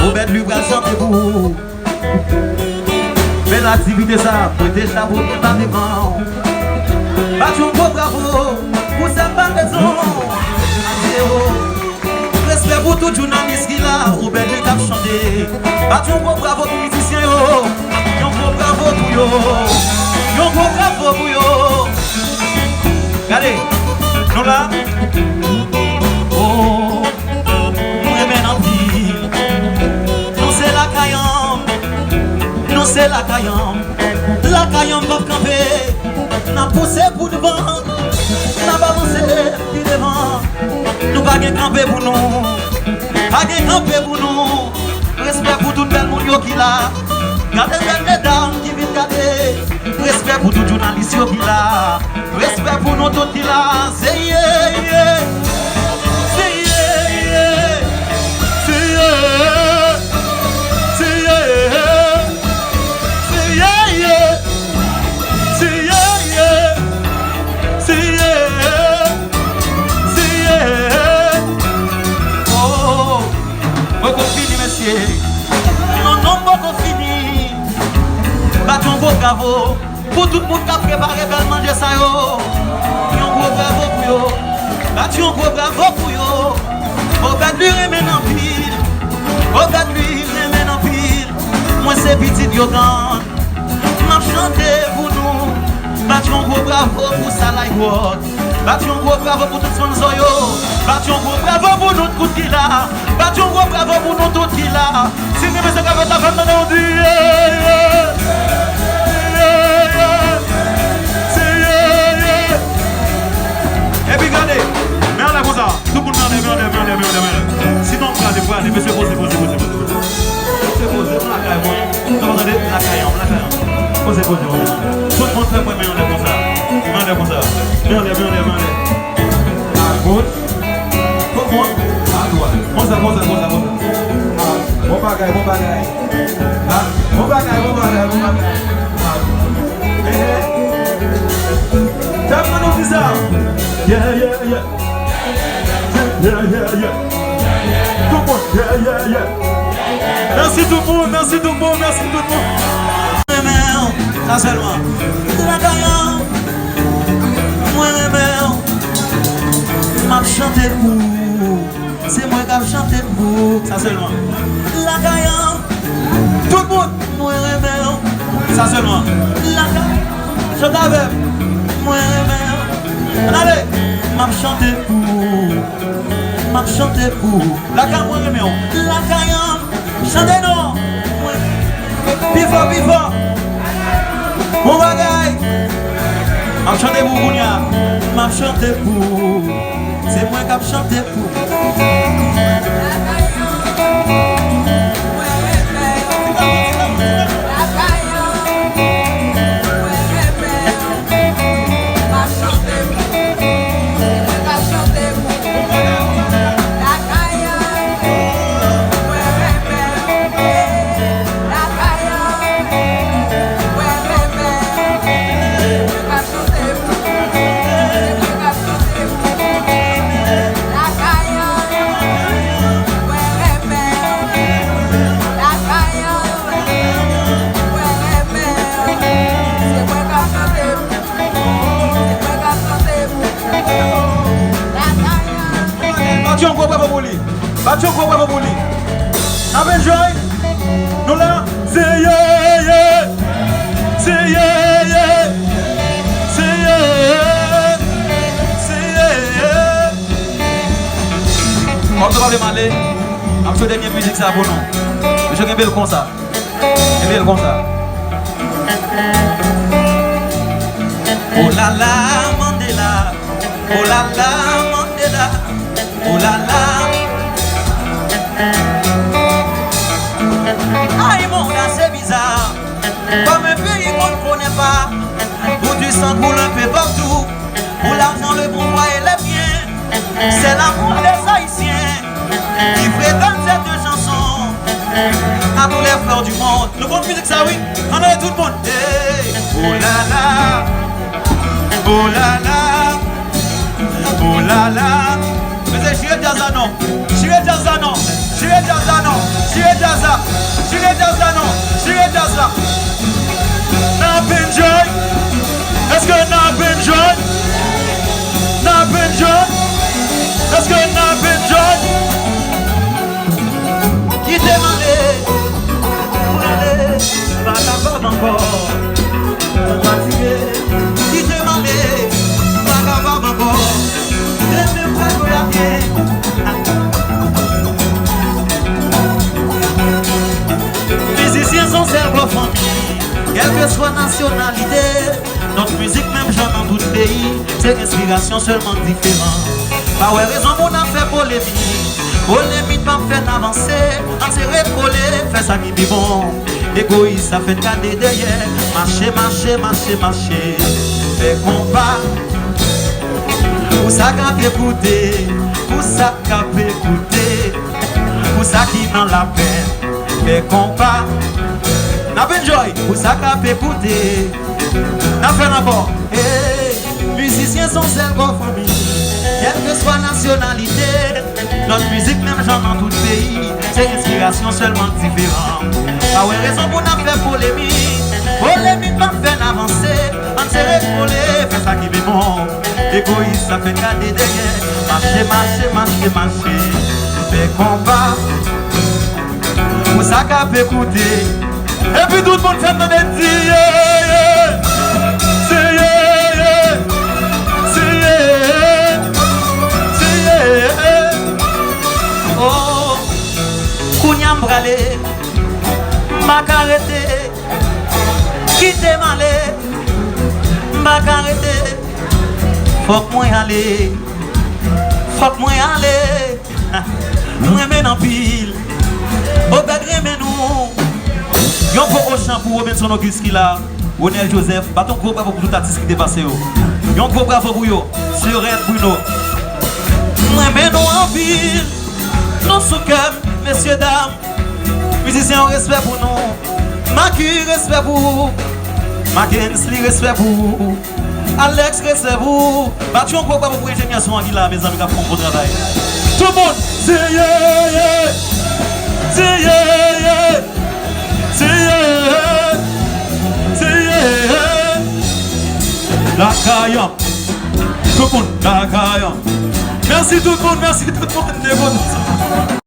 Robert lui va chanter pour vous. Belle activité ça, pour déjà vous pas devant. Battons vos bravo, pour ça pas raison. Respect pour tout journaliste qui l'a, Robert lui a chanté. Battons vos bravo pour les musiciens, yon gros bravo pour yo. Yon gros bravo pour yo. Regardez, nous là. Oh, nous aimons en vie. Nous c'est la caillante. Nous c'est la caillante. La caillante va camper. N'a poussé pour devant. N'a pas avancé pour devant. Nous pas camper pour nous. Pas camper pour nous. Respect pour tout le monde qui l'a. Gardez les mesdames qui viennent garder. Respect pour tout journaliste qui l'a. Respect pour nous tous qui l'a. C'est yeah. C'est yeah. C'est yeah. C'est yeah. C'est yeah. C'est yeah. C'est yeah. C'est yeah. Oh, moi qu'on finit, messieurs. Non, moi qu'on finit. Battons vos bravo. Pour tout le monde qui a préparé pour manger ça, yo. Un gros bravo pour yo. Battons un gros bravo pour yo. Robert lui remène en pile. Robert lui remène en pile. Moi c'est petit yo grand. M'a chanté pour nous. Battons un gros bravo pour Salai World. Battons un gros bravo pour tout le monde yo. Battons un gros bravo pour nous tout qui là. Battons un gros bravo pour nous tout qui là. Si nous mettons avec la femme on dit et puis regardez, mais on a comme ça, tout le monde merde. Sinon on va aller, monsieur, posez. Posez, on la caille, on la caille. Posez. Tout le monde fait moi, mais on est comme ça. Mais on est. À gauche, comment? À droite. Bon ça. Bon bagaille. Bon bagaille. T'as pas nous dit ça? Yeah. Tout le monde, yeah. Merci tout le monde. Ça seulement. La gagnant, moi m'a chanté pour. C'est moi qui a chanté pour. Ça seulement. La gagnant, tout le monde, moi ça seulement. La gagnant, chante avec. Moi allez, m'a chanté pour. La gagnant, moi la gagnant, chantez non. Pifo. Mon bagaille, m'a chanté pour Gounia, m'a chanté pour. C'est moi qui a chanté pour. Battons quoi pour lui? Avec joie, nous là, c'est yeah. On ne va pas aller. On va dernière musique ça pour nous. Je vais belle comme ça. Oh là là, Mandela. Oh là là, Mandela. Oh là là. Aïe mon gars c'est bizarre. Comme un pays qu'on ne connaît pas. Pour du sang coule un peu partout. Pour l'argent, le pouvoir et les biens. C'est l'amour des Haïtiens qui prétendent cette chanson à tous les fleurs du monde. Le bon musique ça oui. On a tout le monde. Hey. Oh là là. Oh là là. Oh là là. Mais c'est Chiré Diazanon. Tirez jazz là non. Tirez jazz là. Tirez jazz là non. Tirez jazz là. N'a pas enjoy. Est-ce que n'a pas enjoy? N'a pas enjoy. Est-ce que n'a pas enjoy? Qui t'est malé? Pour aller, pas capable encore. Fatigué. Qui t'est malé? Pas capable encore. Je ne pas regarder. Musiciens sont cerveau famille, quelle que soit nationalité. Notre musique, même genre dans tout pays, c'est inspiration seulement différente. Pas ouais raison pour n'a fait polémique. Polémique pas me fait avancer. En serré collé, fait ça qui est bon. Égoïste, ça fait garder derrière. Marcher, marcher, marcher, marcher. Fait combat. Pour ça qu'on peut écouter. Pour ça qu'on peut écouter. Pour ça qui dans la peine. Fait combat. N'a pas enjoy. Pour ça qu'on peut écouter. N'a fait d'abord. Musiciens sont cerveau famille. Quelle que soit nationalité, notre musique même genre dans tout pays, c'est inspiration seulement différente. Pas ouais raison pour n'a faire polémique. Polémique pas faire avancer. On s'est récollé, fait ça qui est bon. Égoïste, ça fait garder derrière. Marcher, marcher, marcher, marcher. Fait combat. Pour ça qu'on peut écouter. Et puis tout le monde fait dans des dire. Oh, Kounyam brale, Makarete, quitte malé, Makarete, faut que moi aller, faut que moi aller, moi mène en pile, au bagre mais nous, yon pour au champ pour Robinson Auguste là, Ronel Joseph, bâton gros bravo pour tout artiste qui dépasse yo, yon gros bravo pour yo, Surette Bruno. Moi mène en pile. Non sous cœur, messieurs, dames, musiciens, respect pour nous. Maki, respect pour vous. Mackenzie, respect pour vous. Alex, respect pour vous. Battu encore pas pour ingénieur son là, mes amis, qui font un bon travail. Tout le monde, c'est yeah, yeah. C'est yeah, yeah. C'est yeah. C'est yeah. La caillon. Tout le monde, la caillon. Merci tout le monde, merci tout le monde.